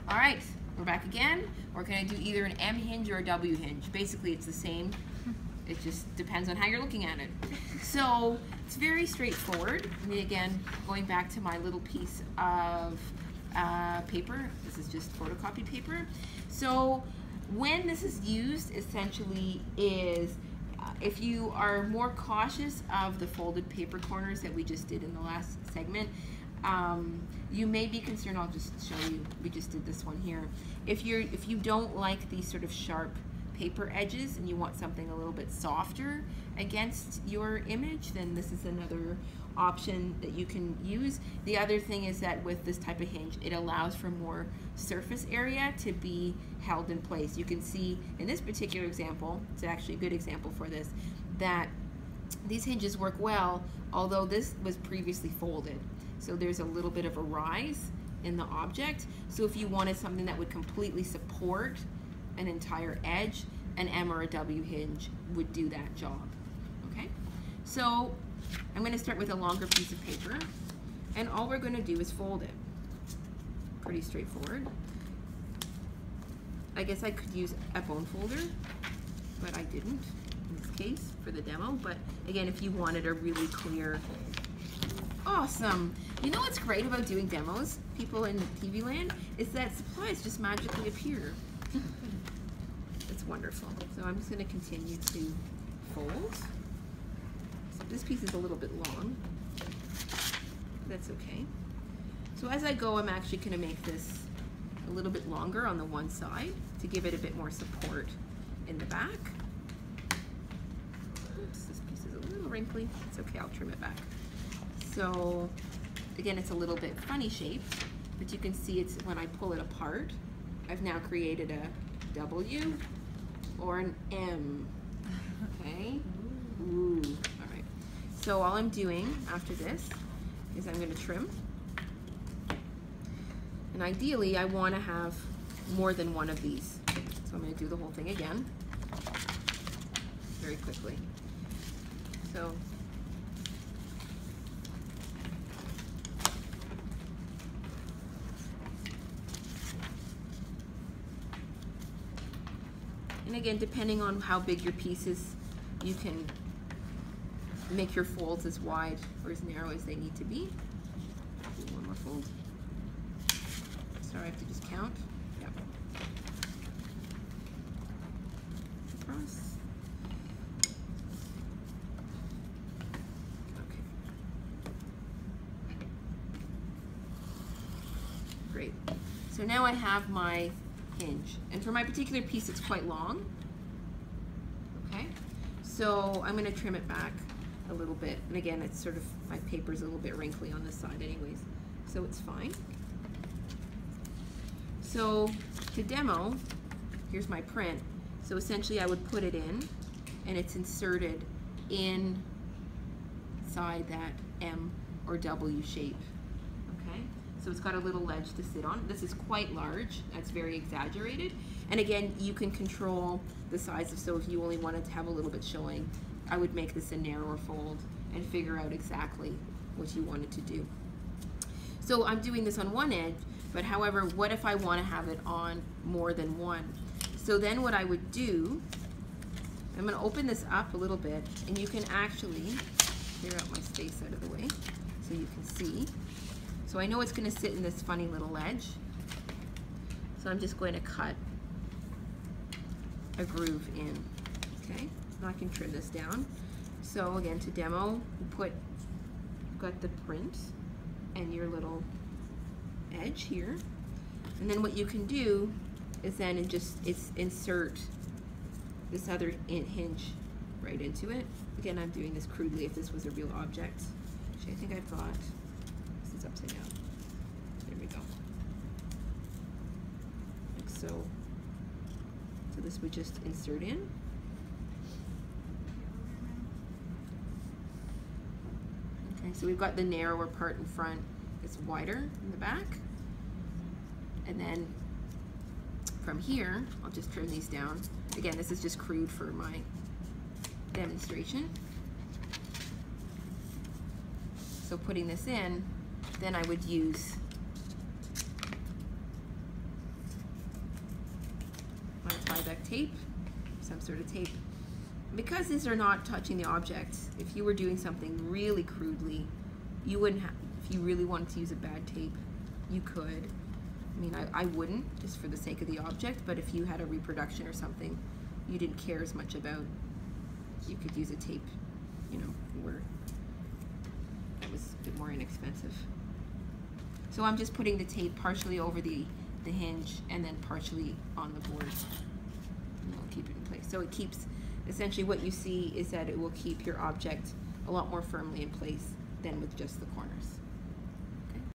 All right, we're back again. We're gonna do either an M hinge or a W hinge. Basically, it's the same. It just depends on how you're looking at it. So it's very straightforward. And again, going back to my little piece of paper. This is just photocopy paper. So when this is used, essentially is if you are more cautious of the folded paper corners that we just did in the last segment, you may be concerned. I'll just show you. We just did this one here. If you don't like these sort of sharp paper edges and you want something a little bit softer against your image, then this is another option that you can use. The other thing is that with this type of hinge, it allows for more surface area to be held in place. You can see in this particular example, it's actually a good example for this, that these hinges work well, although this was previously folded. So there's a little bit of a rise in the object. So if you wanted something that would completely support an entire edge, an M or a W hinge would do that job. Okay? So I'm going to start with a longer piece of paper, and all we're going to do is fold it. Pretty straightforward. I guess I could use a bone folder, but I didn't in this case for the demo. But again, if you wanted a really clear, awesome. You know what's great about doing demos, people in TV land, is that supplies just magically appear. It's wonderful. So I'm just going to continue to fold. So this piece is a little bit long. That's okay. So as I go, I'm actually going to make this a little bit longer on the one side to give it a bit more support in the back. Oops, this piece is a little wrinkly. It's okay, I'll trim it back. So again, it's a little bit funny shaped, but you can see it's when I pull it apart, I've now created a W or an M. Okay. Ooh. All right. So all I'm doing after this is I'm going to trim. And ideally, I want to have more than one of these. So I'm going to do the whole thing again very quickly. So and again, depending on how big your piece is, you can make your folds as wide or as narrow as they need to be. Do one more fold. Sorry, I have to just count. Yep. Across. Okay. Great. So now I have my hinge, and for my particular piece it's quite long. Okay, so I'm going to trim it back a little bit, and again, it's sort of, my paper's a little bit wrinkly on this side anyways, so it's fine. So to demo, here's my print. So essentially I would put it in, and it's inserted inside that M or W shape. Okay, so it's got a little ledge to sit on. This is quite large. That's very exaggerated. And again, you can control the size of, so if you only wanted to have a little bit showing, I would make this a narrower fold and figure out exactly what you wanted to do. So I'm doing this on one edge, but however, what if I want to have it on more than one? So then what I would do, I'm going to open this up a little bit, and you can actually clear out my space out of the way so you can see. So I know it's going to sit in this funny little ledge. So I'm just going to cut a groove in. Okay, now I can trim this down. So again, to demo, you got the print and your little edge here, and then what you can do is then insert this other hinge right into it. Again, I'm doing this crudely. If this was a real object, actually, I think I've got this is upside down. There we go. Like so. So this would just insert in. Okay, so we've got the narrower part in front. It's wider in the back, and then from here I'll just trim these down. Again, this is just crude for my demonstration. So putting this in, then I would use duct tape, some sort of tape. Because these are not touching the object, if you were doing something really crudely, you wouldn't have, if you really wanted to use a bad tape, you could. I mean, I wouldn't, just for the sake of the object, but if you had a reproduction or something you didn't care as much about, you could use a tape, you know, where that was a bit more inexpensive. So I'm just putting the tape partially over the hinge and then partially on the board, and that'll keep it in place. So it keeps, essentially what you see is that it will keep your object a lot more firmly in place than with just the corners.